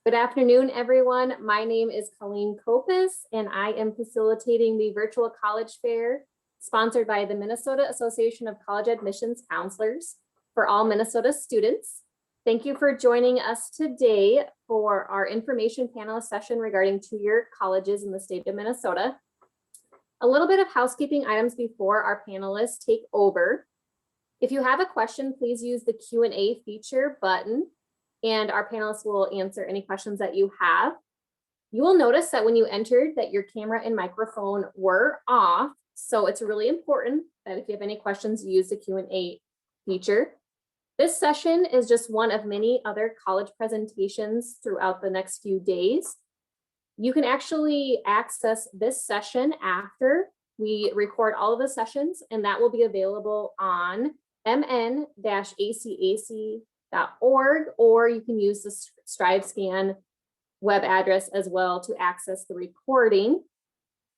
Good afternoon, everyone. My name is Colleen Kopis, and I am facilitating the virtual college fair sponsored by the Minnesota Association of College Admissions Counselors for all Minnesota students. Thank you for joining us today for our information panelist session regarding two-year colleges in the state of Minnesota. A little bit of housekeeping items before our panelists take over. If you have a question, please use the Q&A feature button, and our panelists will answer any questions that you have. You will notice that when you entered that your camera and microphone were off, so it's really important that if you have any questions, you use the Q&A feature. This session is just one of many other college presentations throughout the next few days. You can actually access this session after we record all of the sessions, and that will be available on mn-acac.org, or you can use the StriveScan web address as well to access the recording.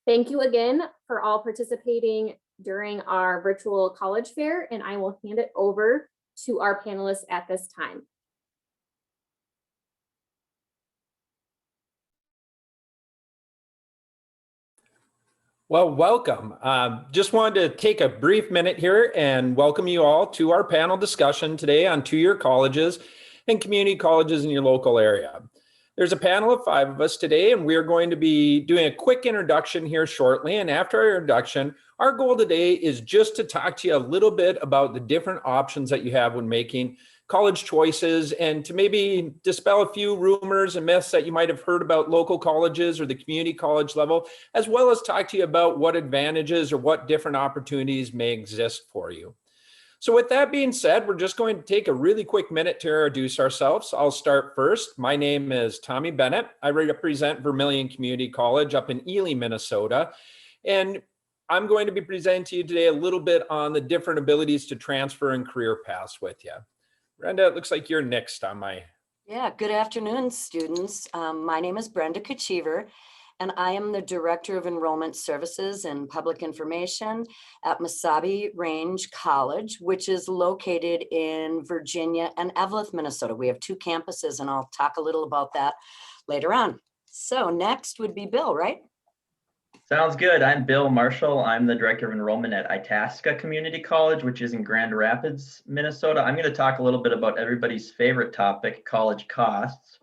Thank you again for all participating during our virtual college fair, and I will hand it over to our panelists at this time. Well, welcome. Just wanted to take a brief minute here and welcome you all to our panel discussion today on two-year colleges and community colleges in your local area. There's a panel of 5 of us today, and we are going to be doing a quick introduction here shortly. And after our introduction, our goal today is just to talk to you a little bit about the different options that you have when making college choices, and to maybe dispel a few rumors and myths that you might have heard about local colleges or the community college level, as well as talk to you about what advantages or what different opportunities may exist for you. So with that being said, we're just going to take a really quick minute to introduce ourselves. I'll start first. My name is Tommy Bennett. I represent Vermilion Community College up in Ely, Minnesota. And I'm going to be presenting to you today a little bit on the different abilities to transfer and career paths with you. Brenda, it looks like you're next on my... Yeah, good afternoon, students. My name is Brenda Kachiver, and I am the Director of Enrollment Services and Public Information at Mesabi Range College, which is located in Virginia and Eveleth, Minnesota. We have 2 campuses, and I'll talk a little about that later on. So next would be Bill, right? Sounds good. I'm Bill Marshall. I'm the Director of Enrollment at Itasca Community College, which is in Grand Rapids, Minnesota. I'm going to talk a little bit about everybody's favorite topic, college costs.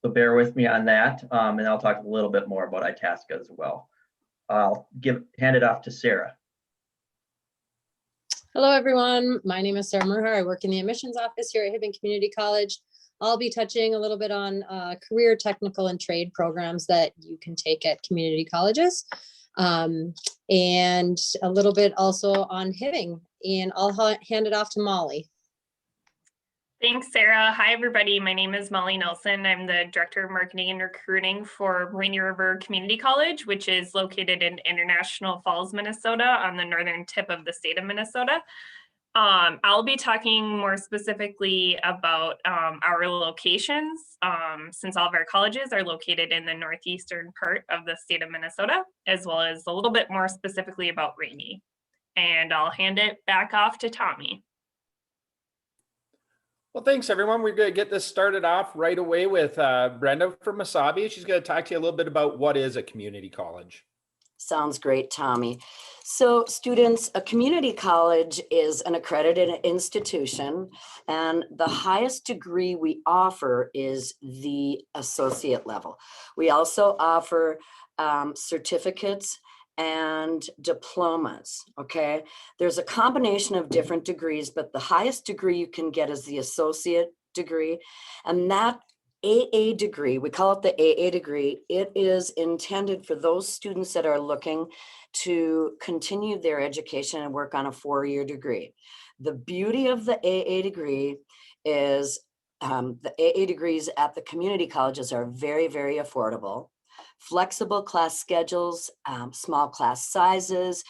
So bear with me on that, and I'll talk a little bit more about Itasca as well. I'll hand it off to Sarah. Hello, everyone. My name is Sarah Murher. I work in the admissions office here at Hibbing Community College. I'll be touching a little bit on career, technical, and trade programs that you can take at community colleges, and a little bit also on Hibbing. And I'll hand it off to Molly. Thanks, Sarah. Hi, everybody. My name is Molly Nelson. I'm the Director of Marketing and Recruiting for Rainy River Community College, which is located in International Falls, Minnesota, on the northern tip of the state of Minnesota. I'll be talking more specifically about our locations, since all of our colleges are located in the northeastern part of the state of Minnesota, as well as a little bit more specifically about Rainy. And I'll hand it back off to Tommy. Well, thanks, everyone. We're going to get this started off right away with Brenda from Mesabi. She's going to talk to you a little bit about what is a community college. Sounds great, Tommy. So students, a community college is an accredited institution, and the highest degree we offer is the associate level. We also offer certificates and diplomas, okay? There's a combination of different degrees, but the highest degree you can get is the associate degree, and that AA degree, we call it the AA degree. It is intended for those students that are looking to continue their education and work on a 4-year degree. The beauty of the AA degree is the AA degrees at the community colleges are very, very affordable. Flexible class schedules, small class sizes.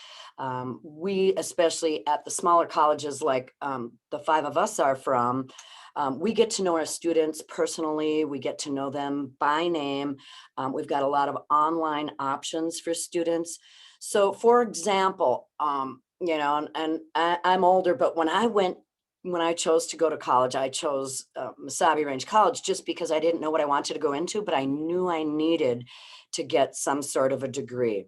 We, especially at the smaller colleges like the 5 of us are from, we get to know our students personally. We get to know them by name. We've got a lot of online options for students. So for example, you know, and I'm older, but when I went when I chose to go to college, I chose Mesabi Range College just because I didn't know what I wanted to go into, but I knew I needed to get some sort of a degree.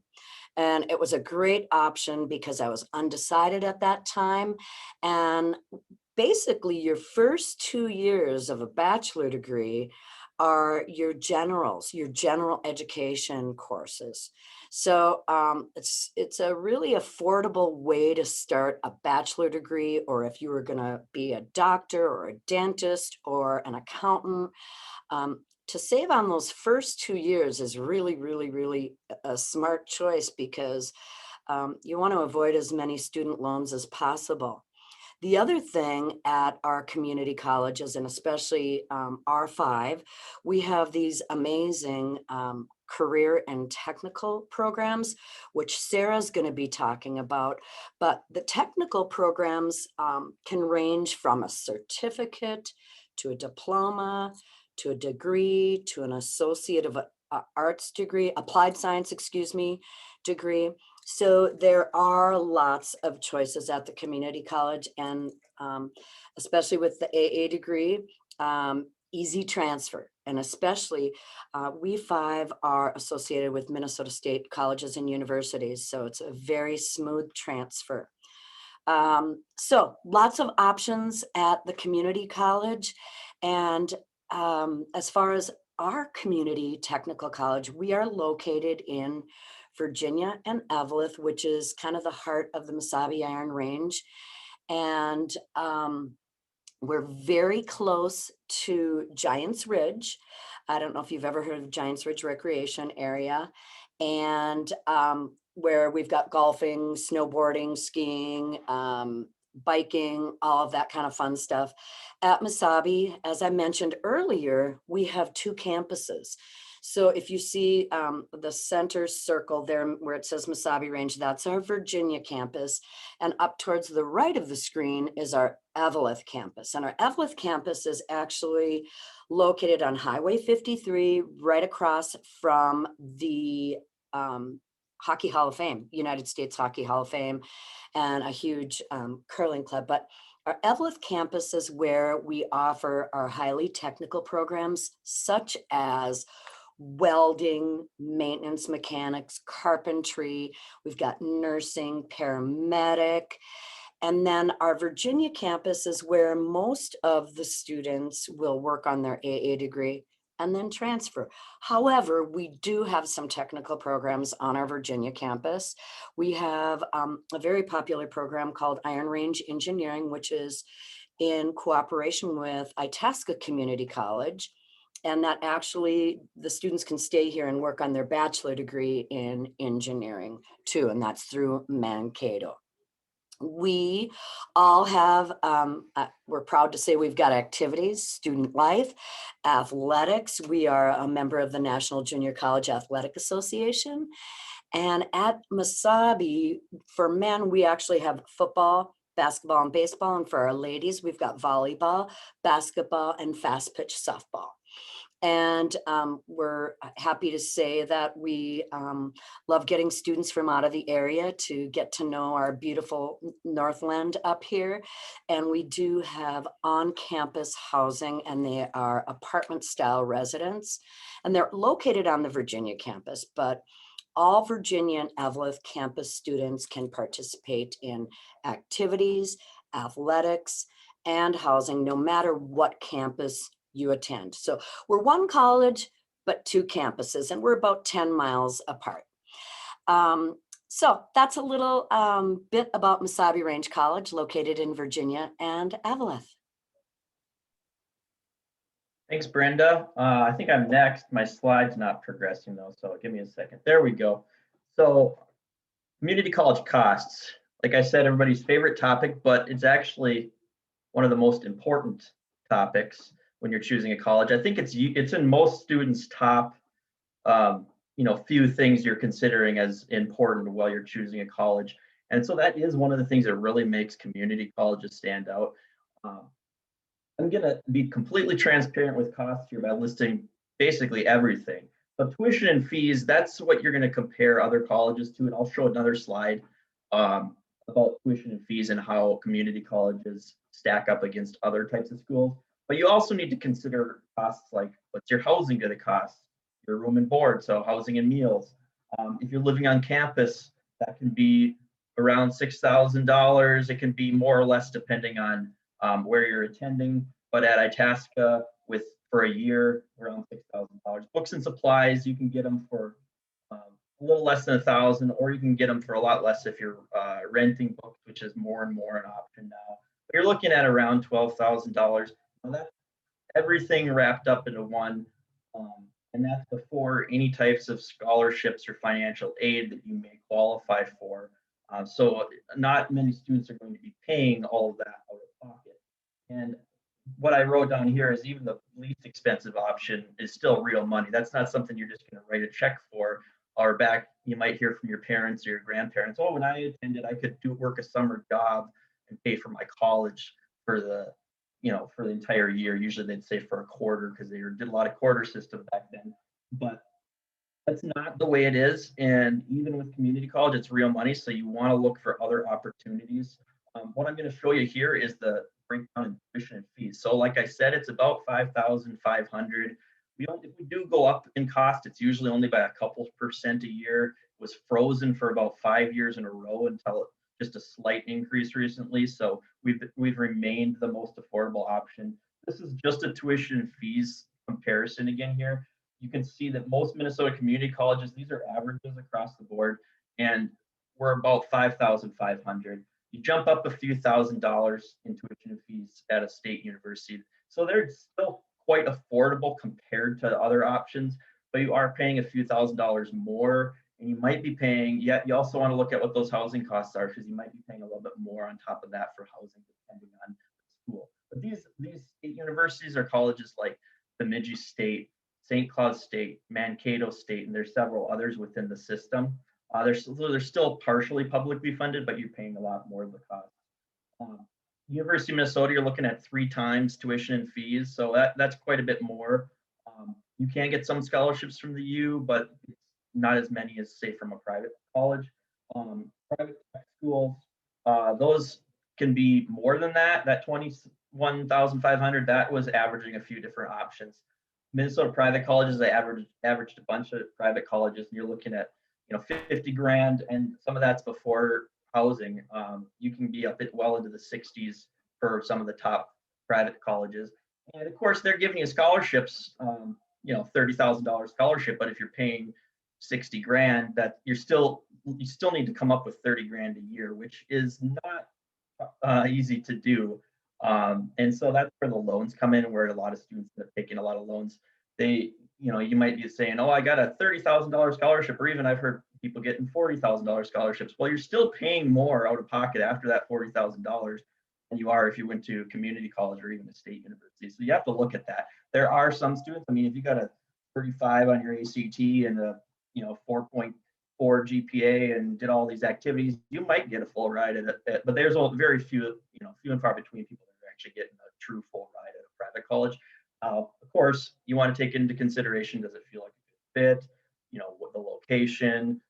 And it was a great option because I was undecided at that time. And basically your first 2 years of a bachelor degree are your generals, your general education courses. So it's a really affordable way to start a bachelor degree, or if you were going to be a doctor or a dentist or an accountant. To save on those first 2 years is really, really, really a smart choice because you want to avoid as many student loans as possible. The other thing at our community colleges, and especially R5, we have these amazing career and technical programs, which Sarah's going to be talking about. But the technical programs can range from a certificate to a diploma, to a degree, to an associate of arts degree, applied science, degree. So there are lots of choices at the community college, and especially with the AA degree, easy transfer. And especially we 5 are associated with Minnesota State colleges and universities. So it's a very smooth transfer. So lots of options at the community college. And as far as our community technical college, we are located in Virginia and Eveleth, which is kind of the heart of the Mesabi Iron Range. And we're very close to Giants Ridge. I don't know if you've ever heard of Giants Ridge Recreation Area. And where we've got golfing, snowboarding, skiing, biking, all of that kind of fun stuff. At Mesabi, as I mentioned earlier, we have 2 campuses. So if you see the center circle there where it says Mesabi Range, that's our Virginia campus. And up towards the right of the screen is our Eveleth campus. And our Eveleth campus is actually located on Highway 53, right across from the Hockey Hall of Fame, United States Hockey Hall of Fame, and a huge curling club. But our Eveleth campus is where we offer our highly technical programs, such as welding, maintenance mechanics, carpentry. We've got nursing, paramedic. And then our Virginia campus is where most of the students will work on their AA degree and then transfer. However, we do have some technical programs on our Virginia campus. We have a very popular program called Iron Range Engineering, which is in cooperation with Itasca Community College. And that actually, the students can stay here and work on their bachelor degree in engineering too, and that's through Mankato. We all have, we're proud to say we've got activities, student life, athletics. We are a member of the National Junior College Athletic Association. And at Mesabi, for men, we actually have football, basketball, and baseball. And for our ladies, we've got volleyball, basketball, and fast pitch softball. And we're happy to say that we love getting students from out of the area to get to know our beautiful Northland up here. And we do have on-campus housing, and they are apartment-style residents. And they're located on the Virginia campus, but all Virginia and Eveleth campus students can participate in activities, athletics, and housing, no matter what campus you attend. So we're one college, but 2 campuses, and we're about 10 miles apart. So that's a little bit about Mesabi Range College, located in Virginia and Eveleth. Thanks, Brenda. I think I'm next. My slide's not progressing though, so give me a second. There we go. So community college costs, like I said, everybody's favorite topic, but it's actually one of the most important topics when you're choosing a college. I think it's in most students' top, few things you're considering as important while you're choosing a college. And so that is one of the things that really makes community colleges stand out. I'm gonna be completely transparent with costs here by listing basically everything. So tuition and fees, that's what you're gonna compare other colleges to, and I'll show another slide about tuition and fees and how community colleges stack up against other types of schools. But you also need to consider costs like what's your housing going to cost, your room and board, so housing and meals. If you're living on campus, that can be around $6,000. It can be more or less depending on where you're attending. But at Itasca, for a year, around $6,000. Books and supplies, you can get them for a little less than $1,000, or you can get them for a lot less if you're renting books, which is more and more an option now. But you're looking at around $12,000. That's everything wrapped up into one, and that's before any types of scholarships or financial aid that you may qualify for. So not many students are going to be paying all of that out of pocket. And what I wrote down here is even the least expensive option is still real money. That's not something you're just going to write a check for. Or back, you might hear from your parents or your grandparents, oh, when I attended, I could work a summer job and pay for my college for the entire year. Usually they'd say for a quarter because they did a lot of quarter system back then. But that's not the way it is. And even with community college, it's real money. So you want to look for other opportunities. What I'm going to show you here is the breakdown in tuition and fees. So like I said, it's about $5,500. If we do go up in cost, it's usually only by a couple % a year. It was frozen for about 5 years in a row until just a slight increase recently. So we've remained the most affordable option. This is just a tuition and fees comparison again here. You can see that most Minnesota community colleges, these are averages across the board, and we're about $5,500. You jump up a few $1,000s in tuition and fees at a state university. So they're still quite affordable compared to other options, but you are paying a few $1,000s more, and you might be paying, yet you also want to look at what those housing costs are, because you might be paying a little bit more on top of that for housing depending on the school. But these state universities are colleges like Bemidji State, St. Cloud State, Mankato State, and there's several others within the system. They're still partially publicly funded, but you're paying a lot more of the cost. University of Minnesota, you're looking at 3 times tuition and fees, so that's quite a bit more. You can get some scholarships from the U, but not as many as, say, from a private college. Private tech schools, those can be more than that. That $21,500, that was averaging a few different options. Minnesota private colleges, they averaged a bunch of private colleges, and you're looking at 50 grand, and some of that's before housing. You can be up at well into the 60s for some of the top private colleges, and of course they're giving you scholarships, $30,000 scholarship, but if you're paying 60 grand, that you still need to come up with 30 grand a year, which is not easy to do. And so that's where the loans come in, where a lot of students that are taking a lot of loans, you might be saying, oh, I got a $30,000 scholarship, or even I've heard people getting $40,000 scholarships. Well, you're still paying more out of pocket after that $40,000 than you are if you went to community college or even a state university. So you have to look at that. There are some students, I mean, if you got a 35 on your ACT and a 4.4 GPA and did all these activities, you might get a full ride at it. But there's very few, few and far between people that are actually getting a true full ride at a private college. Of course, you want to take into consideration, does it feel like a good fit? What the location,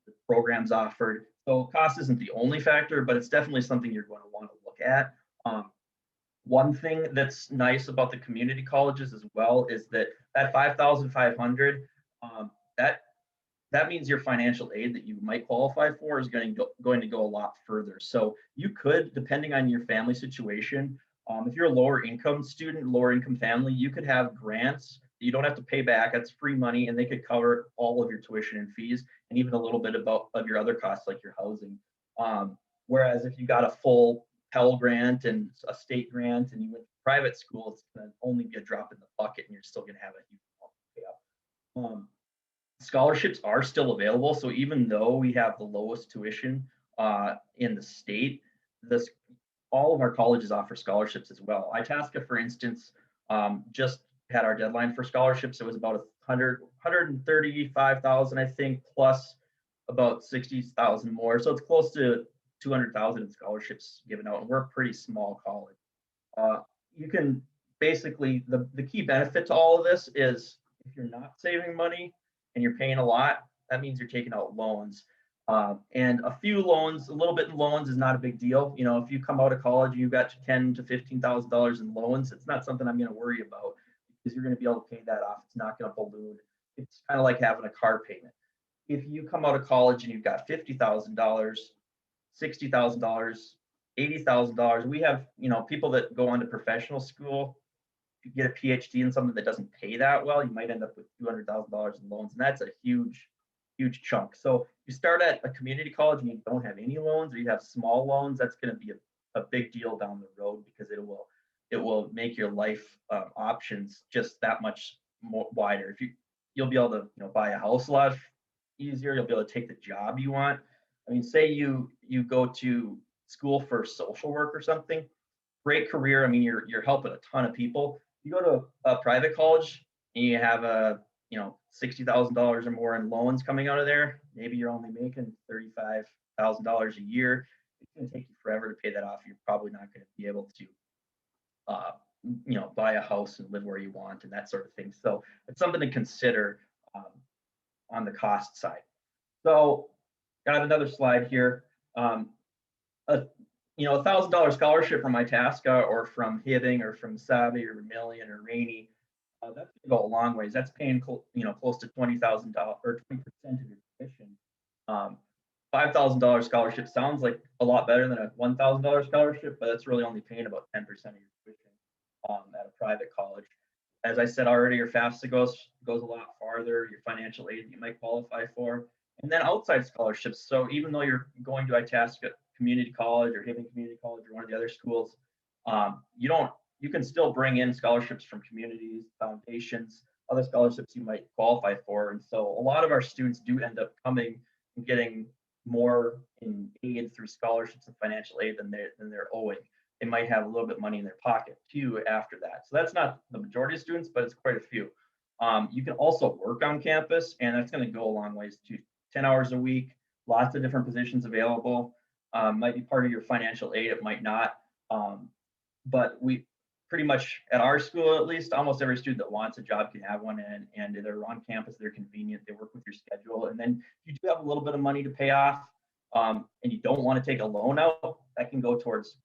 the programs offered. So cost isn't the only factor, but it's definitely something you're going to want to look at. One thing that's nice about the community colleges as well is that $5,500, that means your financial aid that you might qualify for is going to go a lot further. So you could, depending on your family situation, if you're a lower income student, lower income family, you could have grants that you don't have to pay back. That's free money, and they could cover all of your tuition and fees, and even a little bit of your other costs like your housing. Whereas if you got a full Pell Grant and a state grant and you went to private school, it's going to only be a drop in the bucket, and you're still going to have a huge amount to pay up. Scholarships are still available. So even though we have the lowest tuition in the state, all of our colleges offer scholarships as well. Itasca, for instance, just had our deadline for scholarships. It was about 135,000, I think, plus about 60,000 more. So it's close to 200,000 in scholarships given out, and we're a pretty small college. You can basically, the key benefit to all of this is if you're not saving money and you're paying a lot, that means you're taking out loans. And a few loans, a little bit in loans is not a big deal. You know, if you come out of college, you've got $10,000 to $15,000 in loans, it's not something I'm going to worry about because you're going to be able to pay that off. It's not going to balloon. It's kind of like having a car payment. If you come out of college and you've got $50,000, $60,000, $80,000, we have, you know, people that go on to professional school, you get a PhD in something that doesn't pay that well, you might end up with $200,000 in loans, and that's a huge chunk. So you start at a community college and you don't have any loans, or you have small loans, that's going to be a big deal down the road because it will make your life options just that much more wider. You'll be able to, you know, buy a house a lot easier. You'll be able to take the job you want. I mean, say you go to school for social work or something, great career. I mean, you're helping a ton of people. You go to a private college and you have $60,000 or more in loans coming out of there. Maybe you're only making $35,000 a year. It's going to take you forever to pay that off. You're probably not going to be able to, buy a house and live where you want and that sort of thing. So it's something to consider on the cost side. So got another slide here. $1,000 scholarship from Itasca or from Hibbing or from Sabi or Vermilion or Rainy, that's going to go a long ways. That's paying close to $20,000 or 20% of your tuition. $5,000 scholarship sounds like a lot better than a $1,000 scholarship, but that's really only paying about 10% of your tuition at a private college. As I said already, your FAFSA goes a lot farther. Your financial aid you might qualify for, and then outside scholarships. So even though you're going to Itasca Community College or Hibbing Community College or one of the other schools, you can still bring in scholarships from communities, foundations, other scholarships you might qualify for. And so a lot of our students do end up coming and getting more in aid through scholarships and financial aid than they're owing. They might have a little bit of money in their pocket too after that. So that's not the majority of students, but it's quite a few. You can also work on campus, and that's going to go a long ways too. 10 hours a week, lots of different positions available. Might be part of your financial aid, it might not. But we pretty much, at our school at least, almost every student that wants a job can have one, and they're on campus, they're convenient, they work with your schedule. And then you do have a little bit of money to pay off, and you don't want to take a loan out, that can go towards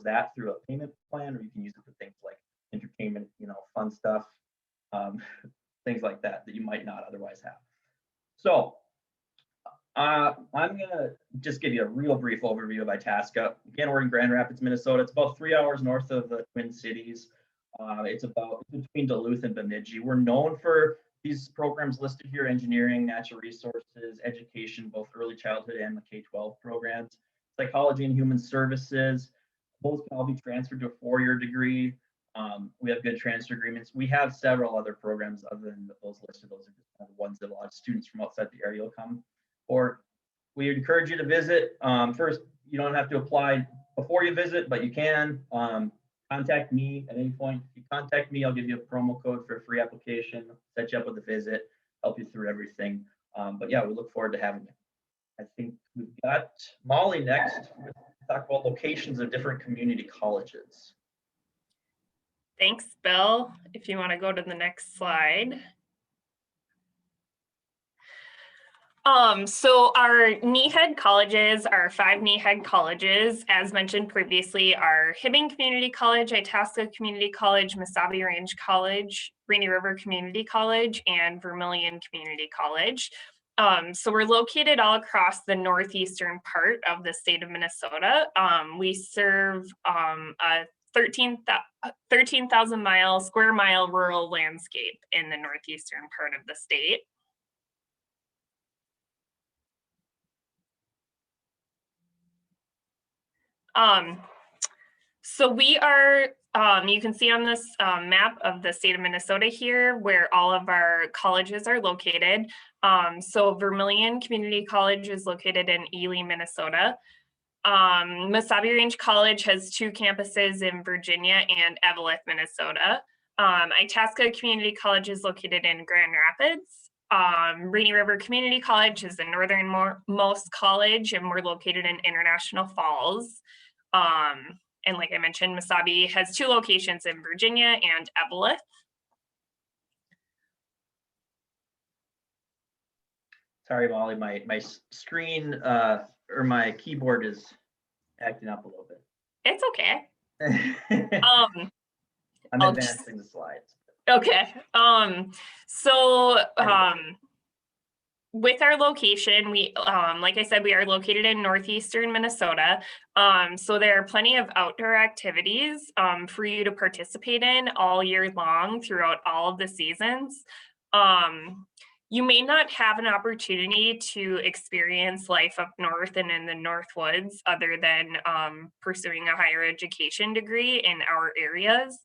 that through a payment plan, or you can use it for things like entertainment, fun stuff, things like that you might not otherwise have. So I'm gonna just give you a real brief overview of Itasca. Again, we're in Grand Rapids, Minnesota. It's about 3 hours north of the Twin Cities. It's about between Duluth and Bemidji. We're known for these programs listed here: engineering, natural resources, education, both early childhood and the K-12 programs, psychology and human services. Those can all be transferred to a 4-year degree. We have good transfer agreements. We have several other programs other than those listed. Those are just kind of the ones that a lot of students from outside the area will come. Or we encourage you to visit. First, you don't have to apply before you visit, but you can. Contact me at any point. If you contact me, I'll give you a promo code for a free application, set you up with a visit, help you through everything. But yeah, we look forward to having you. I think we've got Molly next. We'll talk about locations of different community colleges. Thanks, Bill. If you want to go to the next slide. So our knee-head colleges, our 5 knee-head colleges, as mentioned previously, are Hibbing Community College, Itasca Community College, Mesabi Range College, Rainy River Community College, and Vermilion Community College. So we're located all across the northeastern part of the state of Minnesota. We serve a 13,000 square mile rural landscape in the northeastern part of the state. So we are, you can see on this map of the state of Minnesota here where all of our colleges are located. So Vermilion Community College is located in Ely, Minnesota. Mesabi Range College has 2 campuses in Virginia and Eveleth, Minnesota. Itasca Community College is located in Grand Rapids. Rainy River Community College is the northernmost college, and we're located in International Falls. And like I mentioned, Mesabi has 2 locations in Virginia and Eveleth. Sorry, Molly, my screen or my keyboard is acting up a little It's okay. bit. Um, I'm I'll just- advancing the slides. okay. With our location, we, like I said, we are located in northeastern Minnesota. So there are plenty of outdoor activities for you to participate in all year long throughout all of the seasons. You may not have an opportunity to experience life up north and in the Northwoods other than pursuing a higher education degree in our areas.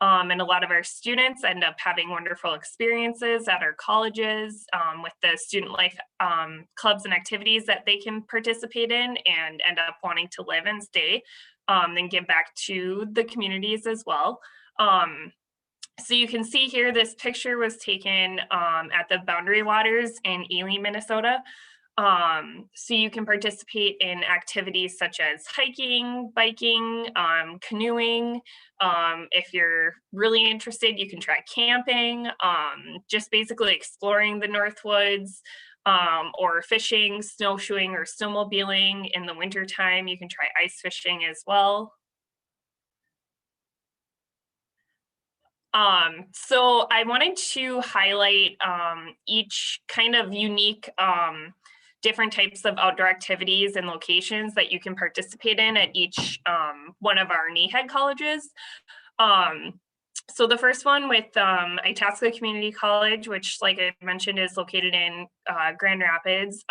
And a lot of our students end up having wonderful experiences at our colleges with the student life clubs and activities that they can participate in and end up wanting to live and stay and give back to the communities as well. So you can see here, this picture was taken at the Boundary Waters in Ely, Minnesota. So you can participate in activities such as hiking, biking, canoeing. If you're really interested, you can try camping, just basically exploring the Northwoods, or fishing, snowshoeing, or snowmobiling. In the wintertime, you can try ice fishing as well. So I wanted to highlight each kind of unique different types of outdoor activities and locations that you can participate in at each one of our NEHEAD colleges. So the first one with Itasca Community College, which, like I mentioned, is located in Grand Rapids.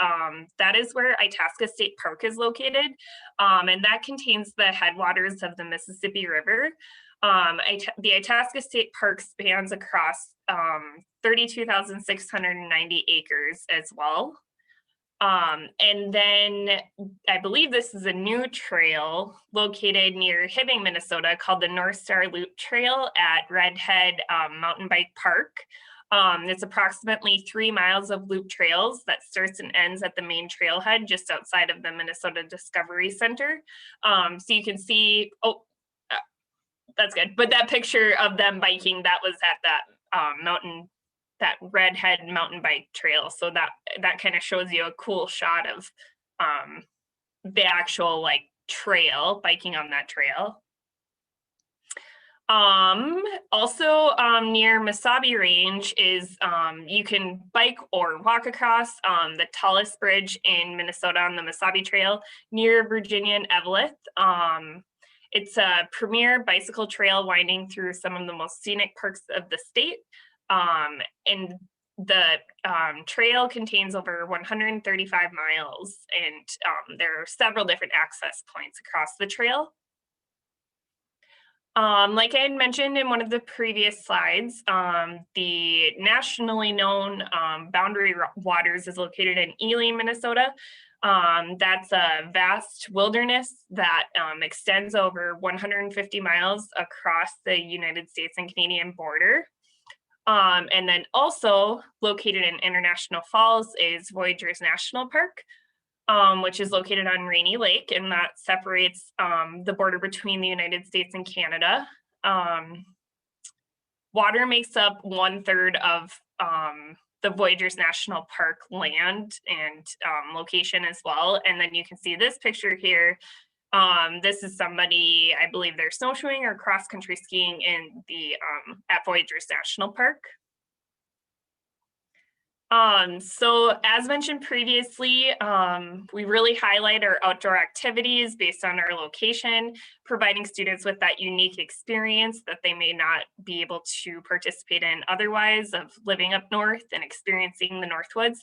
That is where Itasca State Park is located, and that contains the headwaters of the Mississippi River. The Itasca State Park spans across 32,690 acres as well. And then I believe this is a new trail located near Hibbing, Minnesota, called the North Star Loop Trail at Redhead Mountain Bike Park. It's approximately 3 miles of loop trails that starts and ends at the main trailhead just outside of the Minnesota Discovery Center. So you can see, that's good. But that picture of them biking, that was at that that Redhead mountain bike trail. So that kind of shows you a cool shot of the actual like trail, biking on that trail. Also near Mesabi Range is you can bike or walk across the tallest bridge in Minnesota on the Mesabi Trail near Virginia and Eveleth. It's a premier bicycle trail winding through some of the most scenic parks of the state. And the trail contains over 135 miles, and there are several different access points across the trail. Like I had mentioned in one of the previous slides, the nationally known Boundary Waters is located in Ely, Minnesota. That's a vast wilderness that extends over 150 miles across the United States and Canadian border. And then also located in International Falls is Voyageurs National Park, which is located on Rainy Lake, and that separates the border between the United States and Canada. Water makes up 1/3 of the Voyageurs National Park land and location as well. And then you can see this picture here. This is somebody, I believe they're snowshoeing or cross-country skiing in the at Voyageurs National Park. So as mentioned previously, we really highlight our outdoor activities based on our location, providing students with that unique experience that they may not be able to participate in otherwise, of living up north and experiencing the Northwoods.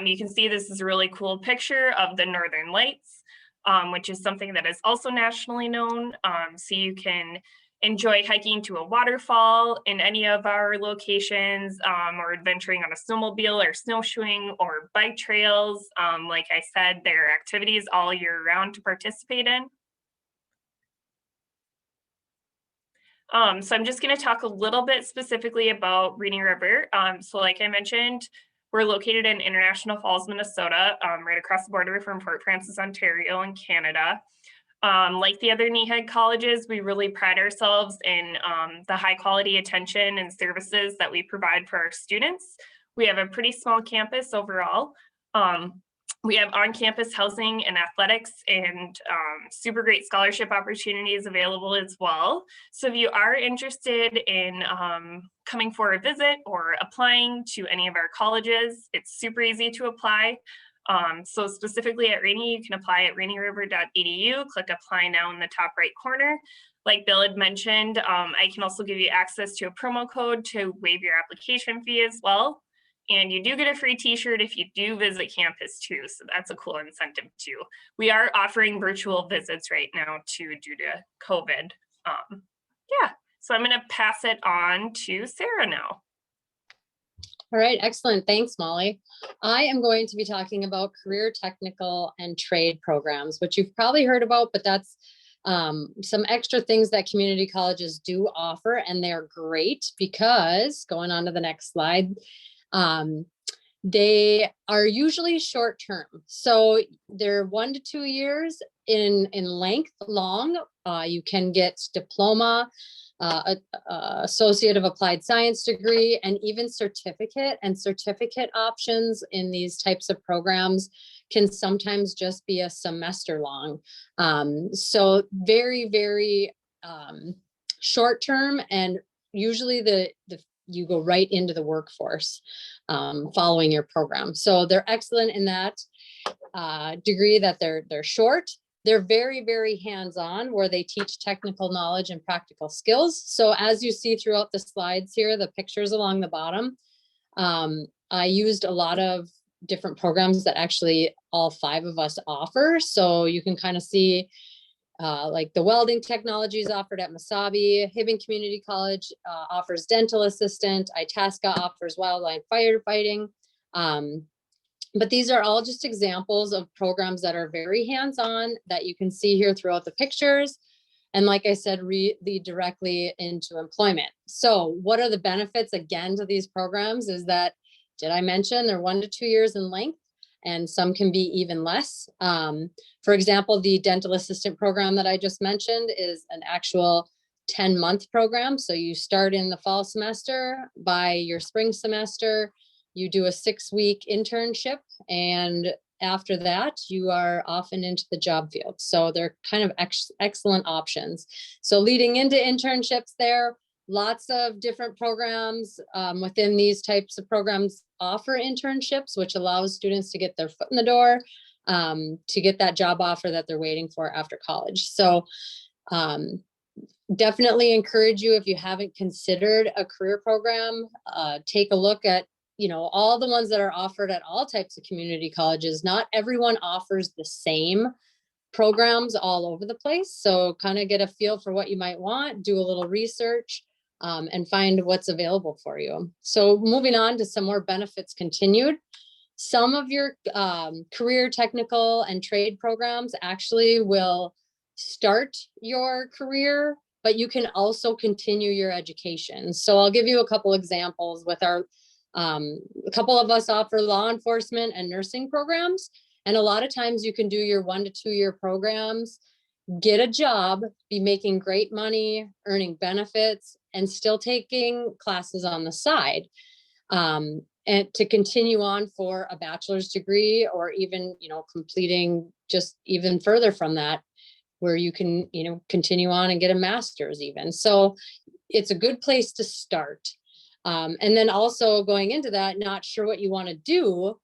You can see this is a really cool picture of the Northern Lights, which is something that is also nationally known. So you can enjoy hiking to a waterfall in any of our locations, or adventuring on a snowmobile or snowshoeing or bike trails. Like I said, there are activities all year round to participate in. So I'm just going to talk a little bit specifically about Rainy River. So like I mentioned, we're located in International Falls, Minnesota, right across the border from Fort Frances, Ontario in Canada. Like the other NEHEAD colleges, we really pride ourselves in the high quality attention and services that we provide for our students. We have a pretty small campus overall. We have on-campus housing and athletics and super great scholarship opportunities available as well. So if you are interested in coming for a visit or applying to any of our colleges, it's super easy to apply. So specifically at Rainy, you can apply at rainieriver.edu, click apply now in the top right corner. Like Bill had mentioned, I can also give you access to a promo code to waive your application fee as well. And you do get a free t-shirt if you do visit campus too. So that's a cool incentive too. We are offering virtual visits right now too due to COVID. Yeah, so I'm gonna pass it on to Sarah now. All right, excellent. Thanks, Molly. I am going to be talking about career technical and trade programs, which you've probably heard about, but that's some extra things that community colleges do offer, and they're great because, going on to the next slide, they are usually short term. So they're 1 to 2 years in length long. You can get diploma, associate of applied science degree, and even certificate. And certificate options in these types of programs can sometimes just be a semester long. So very, very short term, and usually you go right into the workforce following your program. So they're excellent in that degree that they're short. They're very, very hands-on, where they teach technical knowledge and practical skills. So as you see throughout the slides here, the pictures along the bottom, I used a lot of different programs that actually all 5 of us offer. So you can kind of see like the welding technologies offered at Mesabi. Hibbing Community College offers dental assistant. Itasca offers wildlife firefighting. But these are all just examples of programs that are very hands-on that you can see here throughout the pictures. And like I said, lead directly into employment. So what are the benefits again to these programs is that, did I mention they're 1 to 2 years in length, and some can be even less. For example, the dental assistant program that I just mentioned is an actual 10-month program. So you start in the fall semester. By your spring semester, you do a 6-week internship, and after that, you are off and into the job field. So they're kind of excellent options. So leading into internships there, lots of different programs within these types of programs offer internships, which allows students to get their foot in the door, to get that job offer that they're waiting for after college. So definitely encourage you, if you haven't considered a career program, take a look at, all the ones that are offered at all types of community colleges. Not everyone offers the same programs all over the place. So kind of get a feel for what you might want, do a little research, and find what's available for you. So moving on to some more benefits continued. Some of your career technical and trade programs actually will start your career, but you can also continue your education. So I'll give you a couple examples with our, a couple of us offer law enforcement and nursing programs. And a lot of times you can do your 1 to 2 year programs, get a job, be making great money, earning benefits, and still taking classes on the side. And to continue on for a bachelor's degree, or even, completing just even further from that, where you can, continue on and get a master's even. So it's a good place to start. And then also going into that, not sure what you want to do.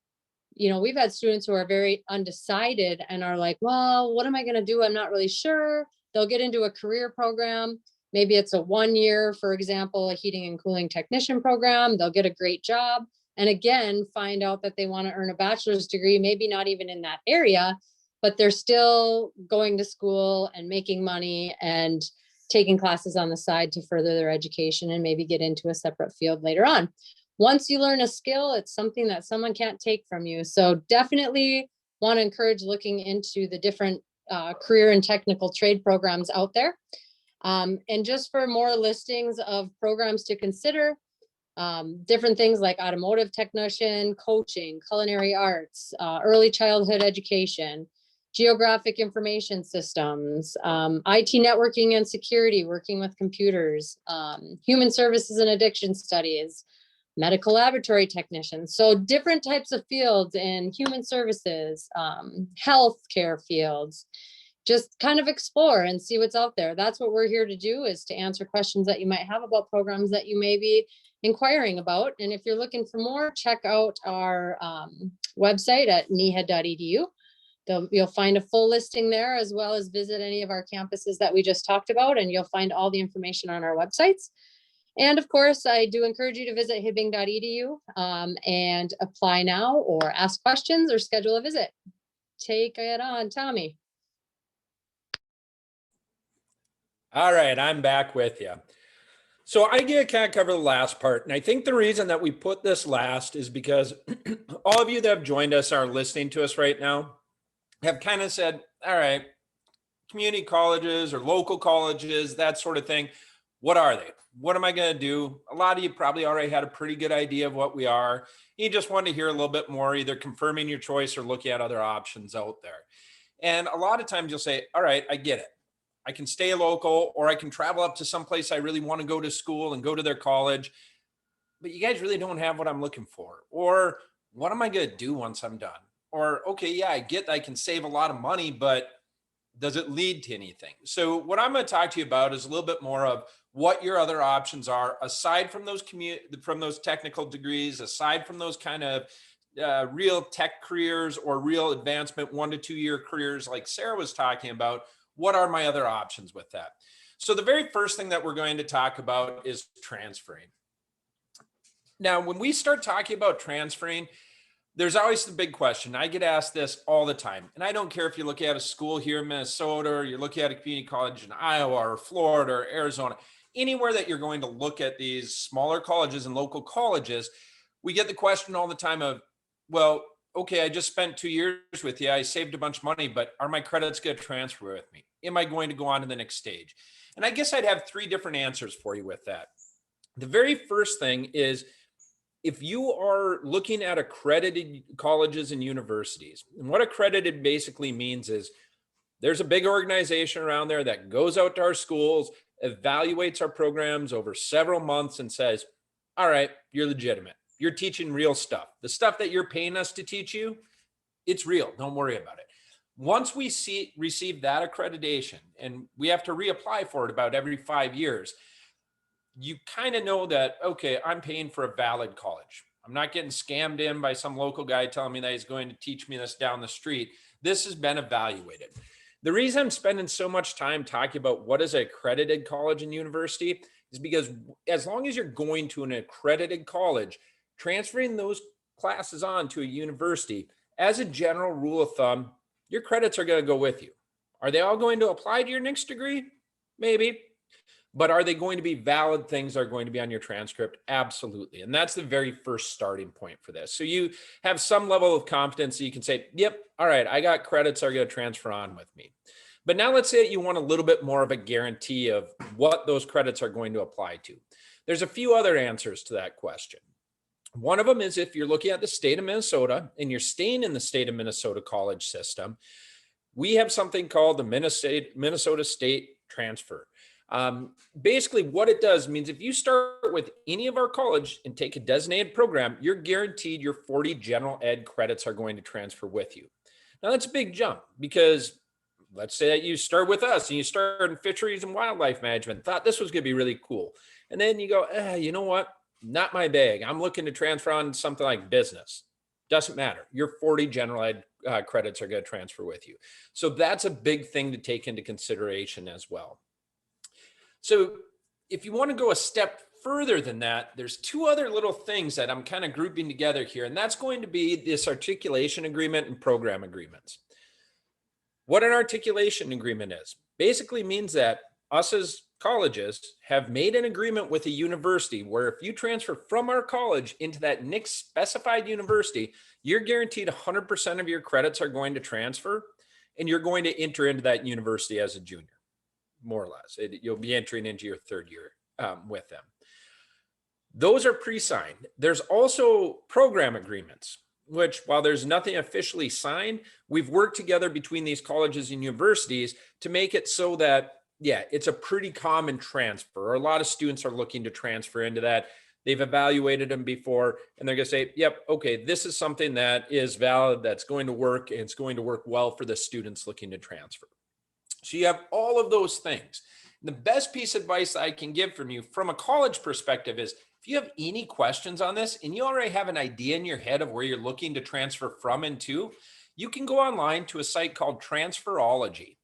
We've had students who are very undecided and are like, well, what am I going to do? I'm not really sure. They'll get into a career program. Maybe it's a 1 year, for example, a heating and cooling technician program. They'll get a great job. And again, find out that they want to earn a bachelor's degree, maybe not even in that area, but they're still going to school and making money and taking classes on the side to further their education and maybe get into a separate field later on. Once you learn a skill, it's something that someone can't take from you. So definitely want to encourage looking into the different career and technical trade programs out there. And just for more listings of programs to consider, different things like automotive technician, coaching, culinary arts, early childhood education, geographic information systems, IT networking and security, working with computers, human services and addiction studies, medical laboratory technicians. So different types of fields in human services, healthcare fields. Just kind of explore and see what's out there. That's what we're here to do, is to answer questions that you might have about programs that you may be inquiring about. And if you're looking for more, check out our website at neha.edu. You'll find a full listing there, as well as visit any of our campuses that we just talked about, and you'll find all the information on our websites. And of course, I do encourage you to visit hibbing.edu and apply now, or ask questions, or schedule a visit. Take it on, Tommy. All right, I'm back with you. So I can't cover the last part. And I think the reason that we put this last is because all of you that have joined us, are listening to us right now, have kind of said, all right, community colleges or local colleges, that sort of thing, what are they? What am I going to do? A lot of you probably already had a pretty good idea of what we are. You just want to hear a little bit more, either confirming your choice or looking at other options out there. And a lot of times you'll say, all right, I get it. I can stay local, or I can travel up to some place I really want to go to school and go to their college, but you guys really don't have what I'm looking for. Or what am I going to do once I'm done? Or, okay, yeah, I get that I can save a lot of money, but does it lead to anything? So what I'm going to talk to you about is a little bit more of what your other options are, aside from those technical degrees, aside from those kind of real tech careers or real advancement 1 to 2 year careers like Sarah was talking about. What are my other options with that? So the very first thing that we're going to talk about is transferring. Now, when we start talking about transferring, there's always the big question. I get asked this all the time. And I don't care if you look at a school here in Minnesota, or you're looking at a community college in Iowa or Florida or Arizona, anywhere that you're going to look at these smaller colleges and local colleges, we get the question all the time of, well, okay, I just spent 2 years with you. I saved a bunch of money, but are my credits going to transfer with me? Am I going to go on to the next stage? And I guess I'd have 3 different answers for you with that. The very first thing is, if you are looking at accredited colleges and universities, and what accredited basically means is there's a big organization around there that goes out to our schools, evaluates our programs over several months, and says, all right, you're legitimate. You're teaching real stuff. The stuff that you're paying us to teach you, it's real. Don't worry about it. Once we receive that accreditation, and we have to reapply for it about every 5 years, you kind of know that, okay, I'm paying for a valid college. I'm not getting scammed in by some local guy telling me that he's going to teach me this down the street. This has been evaluated. The reason I'm spending so much time talking about what is an accredited college and university is because as long as you're going to an accredited college, transferring those classes on to a university, as a general rule of thumb, your credits are going to go with you. Are they all going to apply to your next degree? Maybe. But are they going to be valid things that are going to be on your transcript? Absolutely. And that's the very first starting point for this. So you have some level of confidence that you can say, yep, all right, I got credits that are going to transfer on with me. But now let's say that you want a little bit more of a guarantee of what those credits are going to apply to. There's a few other answers to that question. One of them is, if you're looking at the state of Minnesota and you're staying in the state of Minnesota college system, we have something called the Minnesota State Transfer. Basically what it does means if you start with any of our college and take a designated program, you're guaranteed your 40 general ed credits are going to transfer with you. Now that's a big jump, because let's say that you start with us and you start in fisheries and wildlife management, thought this was going to be really cool. And then you go, you know what? Not my bag. I'm looking to transfer on something like business. Doesn't matter. Your 40 general ed credits are going to transfer with you. So that's a big thing to take into consideration as well. So if you want to go a step further than that, there's 2 other little things that I'm kind of grouping together here, and that's going to be this articulation agreement and program agreements. What an articulation agreement is basically means that us as colleges have made an agreement with a university where if you transfer from our college into that next specified university, you're guaranteed 100% of your credits are going to transfer, and you're going to enter into that university as a junior. More or less, you'll be entering into your 3rd year with them. Those are pre-signed. There's also program agreements, which, while there's nothing officially signed, we've worked together between these colleges and universities to make it so that, yeah, it's a pretty common transfer. A lot of students are looking to transfer into that. They've evaluated them before, and they're going to say, yep, okay, this is something that is valid, that's going to work, and it's going to work well for the students looking to transfer. So you have all of those things. The best piece of advice I can give from you from a college perspective is if you have any questions on this and you already have an idea in your head of where you're looking to transfer from and to, you can go online to a site called Transferology.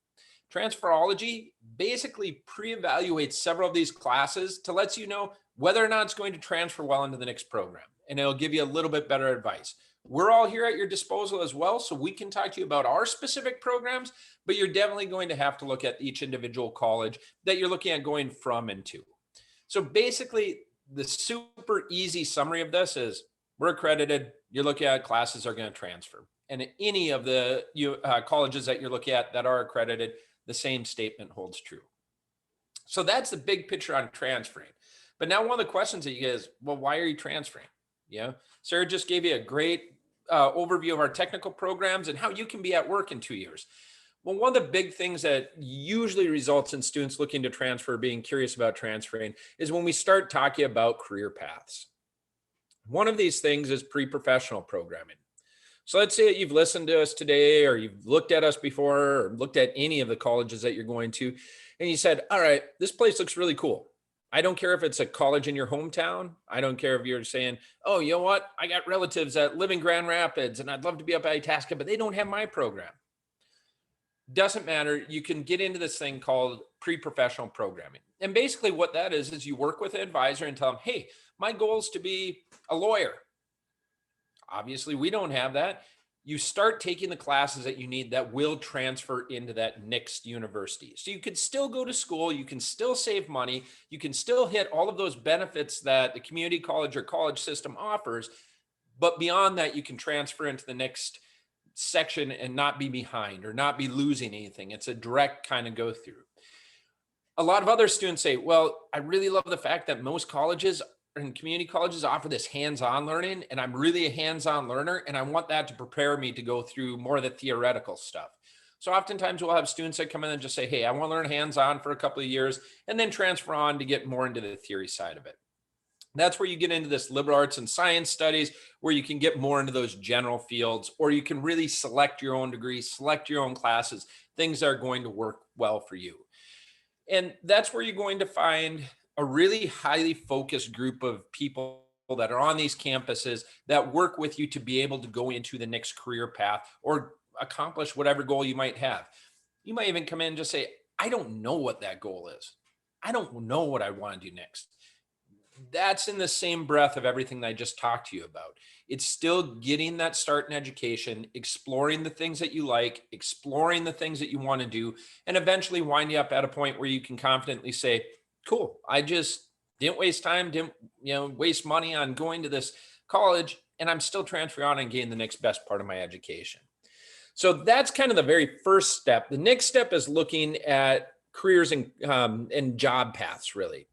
Transferology basically pre-evaluates several of these classes to let you know whether or not it's going to transfer well into the next program. And it'll give you a little bit better advice. We're all here at your disposal as well, so we can talk to you about our specific programs, but you're definitely going to have to look at each individual college that you're looking at going from and to. So basically, the super easy summary of this is we're accredited, you're looking at classes are going to transfer. And any of the colleges that you're looking at that are accredited, the same statement holds true. So that's the big picture on transferring. But now one of the questions that you get is, well, why are you transferring? Yeah, Sarah just gave you a great overview of our technical programs and how you can be at work in 2 years. Well, one of the big things that usually results in students looking to transfer, being curious about transferring, is when we start talking about career paths. One of these things is pre-professional programming. So let's say that you've listened to us today, or you've looked at us before, or looked at any of the colleges that you're going to, and you said, all right, this place looks really cool. I don't care if it's a college in your hometown. I don't care if you're saying, oh, you know what? I got relatives that live in Grand Rapids and I'd love to be up at Itasca, but they don't have my program. Doesn't matter. You can get into this thing called pre-professional programming. And basically what that is you work with an advisor and tell them, hey, my goal is to be a lawyer. Obviously, we don't have that. You start taking the classes that you need that will transfer into that next university. So you could still go to school, you can still save money, you can still hit all of those benefits that the community college or college system offers, but beyond that, you can transfer into the next section and not be behind or not be losing anything. It's a direct kind of go through. A lot of other students say, well, I really love the fact that most colleges and community colleges offer this hands-on learning, and I'm really a hands-on learner, and I want that to prepare me to go through more of the theoretical stuff. So oftentimes we'll have students that come in and just say, hey, I want to learn hands-on for a couple of years and then transfer on to get more into the theory side of it. That's where you get into this liberal arts and science studies, where you can get more into those general fields, or you can really select your own degree, select your own classes, things that are going to work well for you. And that's where you're going to find a really highly focused group of people that are on these campuses that work with you to be able to go into the next career path or accomplish whatever goal you might have. You might even come in and just say, I don't know what that goal is. I don't know what I want to do next. That's in the same breath of everything that I just talked to you about. It's still getting that start in education, exploring the things that you like, exploring the things that you want to do, and eventually winding up at a point where you can confidently say, cool, I just didn't waste time, didn't waste money on going to this college, and I'm still transferring on and getting the next best part of my education. So that's kind of the very first step. The next step is looking at careers and job paths, really.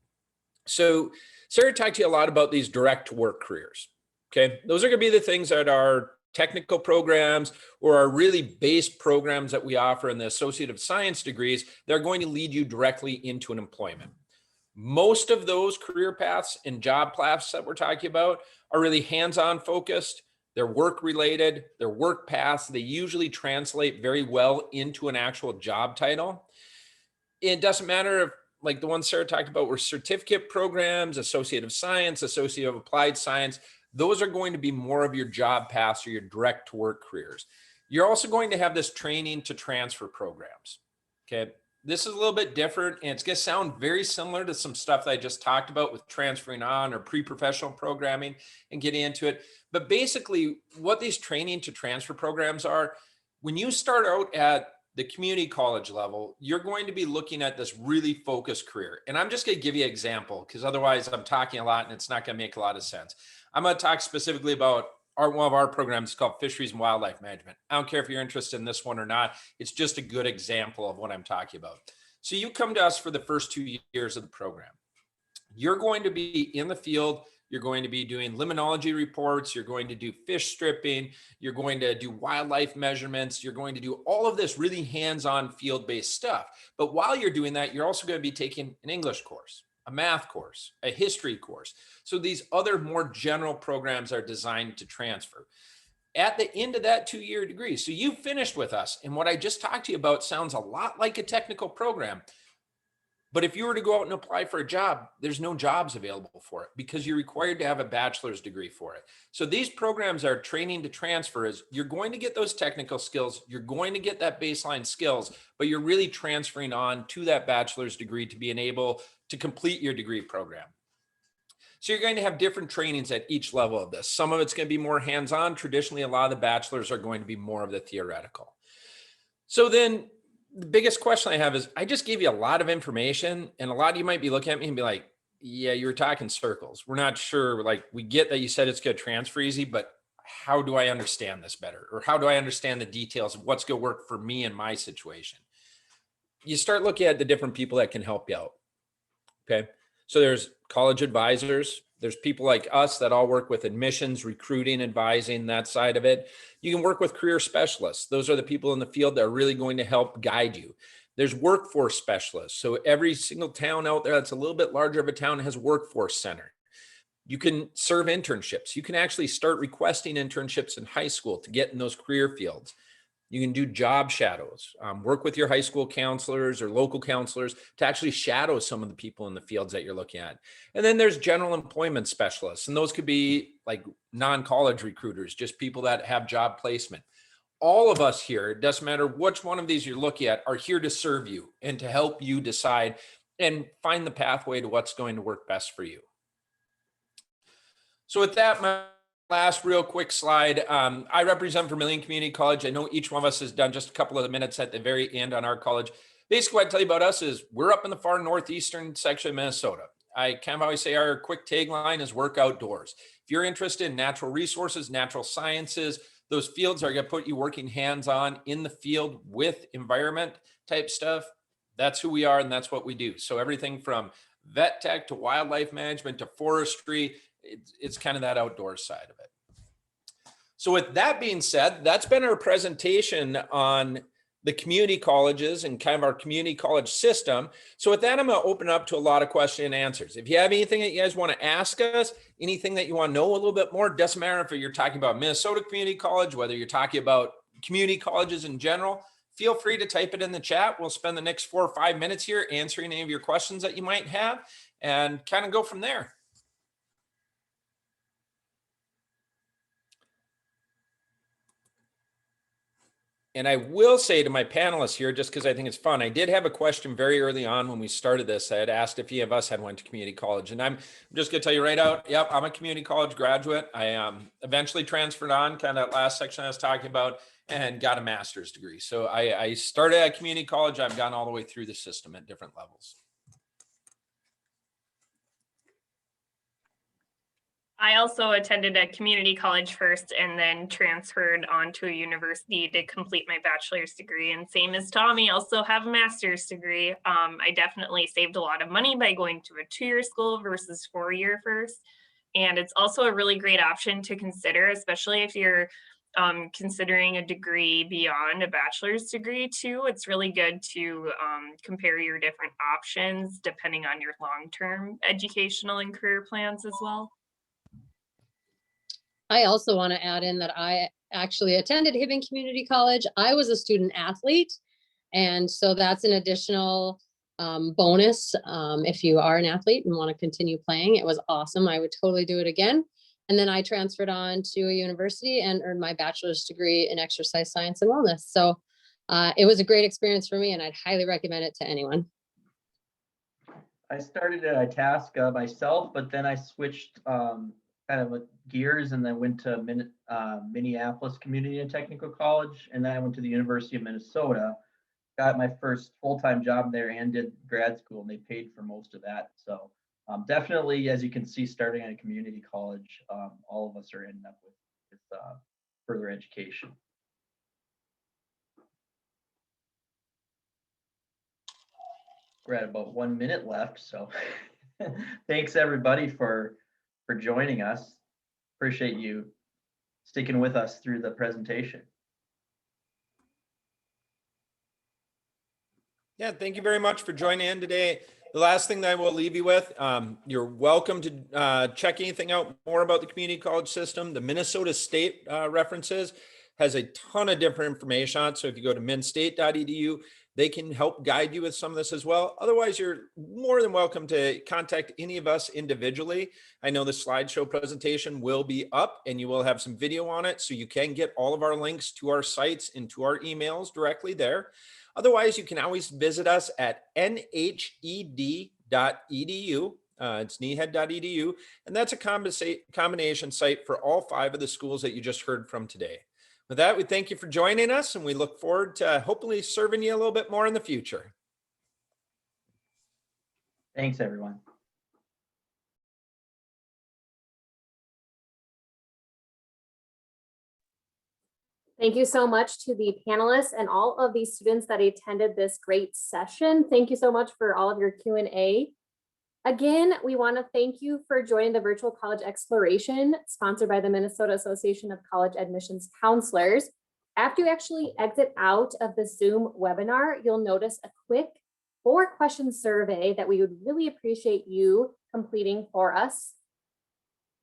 So Sarah talked to you a lot about these direct work careers. Okay, those are going to be the things that are technical programs or are really base programs that we offer in the associative science degrees. They're going to lead you directly into an employment. Most of those career paths and job paths that we're talking about are really hands-on focused. They're work related, they're work paths. They usually translate very well into an actual job title. It doesn't matter if, like the ones Sarah talked about, were certificate programs, associative science, associative applied science. Those are going to be more of your job paths or your direct work careers. You're also going to have this training to transfer programs. Okay. This is a little bit different, and it's going to sound very similar to some stuff that I just talked about with transferring on or pre-professional programming and getting into it. But basically, what these training to transfer programs are, when you start out at the community college level, you're going to be looking at this really focused career. And I'm just going to give you an example, because otherwise I'm talking a lot and it's not going to make a lot of sense. I'm going to talk specifically about one of our programs called Fisheries and Wildlife Management. I don't care if you're interested in this one or not. It's just a good example of what I'm talking about. So you come to us for the first 2 years of the program. You're going to be in the field. You're going to be doing limnology reports. You're going to do fish stripping. You're going to do wildlife measurements. You're going to do all of this really hands-on field-based stuff. But while you're doing that, you're also going to be taking an English course. a math course, a history course. So these other more general programs are designed to transfer. At the end of that 2-year degree, so you finished with us, and what I just talked to you about sounds a lot like a technical program. But if you were to go out and apply for a job, there's no jobs available for it because you're required to have a bachelor's degree for it. So these programs are training to transfer. Is you're going to get those technical skills, you're going to get that baseline skills, but you're really transferring on to that bachelor's degree to be able to complete your degree program. So you're going to have different trainings at each level of this. Some of it's going to be more hands-on. Traditionally, a lot of the bachelors are going to be more of the theoretical. So then the biggest question I have is, I just gave you a lot of information, and a lot of you might be looking at me and be like, yeah, you were talking circles. We're not sure. Like, we get that you said it's going to transfer easy, but how do I understand this better? Or how do I understand the details of what's going to work for me in my situation? You start looking at the different people that can help you out. Okay. So there's college advisors. There's people like us that all work with admissions, recruiting, advising, that side of it. You can work with career specialists. Those are the people in the field that are really going to help guide you. There's workforce specialists. So every single town out there that's a little bit larger of a town has a workforce center. You can serve internships. You can actually start requesting internships in high school to get in those career fields. You can do job shadows, work with your high school counselors or local counselors to actually shadow some of the people in the fields that you're looking at. And then there's general employment specialists, and those could be like non-college recruiters, just people that have job placement. All of us here, it doesn't matter which one of these you're looking at, are here to serve you and to help you decide and find the pathway to what's going to work best for you. So with that, my last real quick slide. I represent Vermilion Community College. I know each one of us has done just a couple of minutes at the very end on our college. Basically, what I tell you about us is we're up in the far northeastern section of Minnesota. I kind of always say our quick tagline is work outdoors. If you're interested in natural resources, natural sciences, those fields are going to put you working hands-on in the field with environment type stuff. That's who we are, and that's what we do. So everything from vet tech to wildlife management to forestry, it's kind of that outdoor side of it. So with that being said, that's been our presentation on the community colleges and kind of our community college system. So with that, I'm going to open up to a lot of question and answers. If you have anything that you guys want to ask us, anything that you want to know a little bit more, doesn't matter if you're talking about Minnesota Community College, whether you're talking about community colleges in general, feel free to type it in the chat. We'll spend the next 4 or 5 minutes here answering any of your questions that you might have and kind of go from there. And I will say to my panelists here, just because I think it's fun, I did have a question very early on when we started this. I had asked if any of us had went to community college, and I'm just going to tell you right out, yep, I'm a community college graduate. I eventually transferred on, kind of that last section I was talking about, and got a master's degree. So I started at community college. I've gone all the way through the system at different levels. I also attended a community college first and then transferred on to a university to complete my bachelor's degree. And same as Tommy, also have a master's degree. I definitely saved a lot of money by going to a 2-year school versus 4-year first. And it's also a really great option to consider, especially if you're considering a degree beyond a bachelor's degree too. It's really good to compare your different options depending on your long-term educational and career plans as well. I also want to add in that I actually attended Hibbing Community College. I was a student athlete, and so that's an additional bonus if you are an athlete and want to continue playing. It was awesome. I would totally do it again. And then I transferred on to a university and earned my bachelor's degree in exercise science and wellness. So it was a great experience for me, and I'd highly recommend it to anyone. I started at Itasca myself, but then I switched kind of gears and then went to Minneapolis Community and Technical College. And then I went to the University of Minnesota, got my first full-time job there and did grad school, and they paid for most of that. So definitely, as you can see, starting at a community college, all of us are ending up with further education. We're at about 1 minute left. So thanks everybody for joining us. Appreciate you sticking with us through the presentation. Yeah, thank you very much for joining in today. The last thing that I will leave you with, you're welcome to check anything out more about the community college system. The Minnesota State references has a ton of different information on it. So if you go to minstate.edu, they can help guide you with some of this as well. Otherwise, you're more than welcome to contact any of us individually. I know the slideshow presentation will be up and you will have some video on it. So you can get all of our links to our sites and to our emails directly there. Otherwise, you can always visit us at nhed.edu. It's nehed.edu. And that's a combination site for all 5 of the schools that you just heard from today. With that, we thank you for joining us and we look forward to hopefully serving you a little bit more in the future. Thanks, everyone. Thank you so much to the panelists and all of the students that attended this great session. Thank you so much for all of your Q&A. Again, we want to thank you for joining the Virtual College Exploration, sponsored by the Minnesota Association of College Admissions Counselors. After you actually exit out of the Zoom webinar, you'll notice a quick 4-question survey that we would really appreciate you completing for us.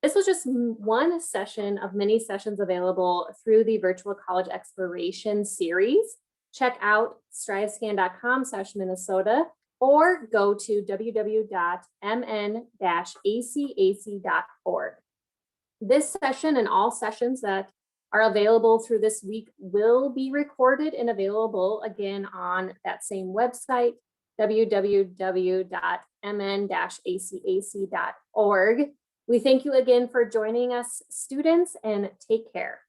This was just one session of many sessions available through the Virtual College Exploration series. Check out strivescan.com/Minnesota or go to www.mn-acac.org. This session and all sessions that are available through this week will be recorded and available again on that same website, www.mn-acac.org. We thank you again for joining us, students, and take care.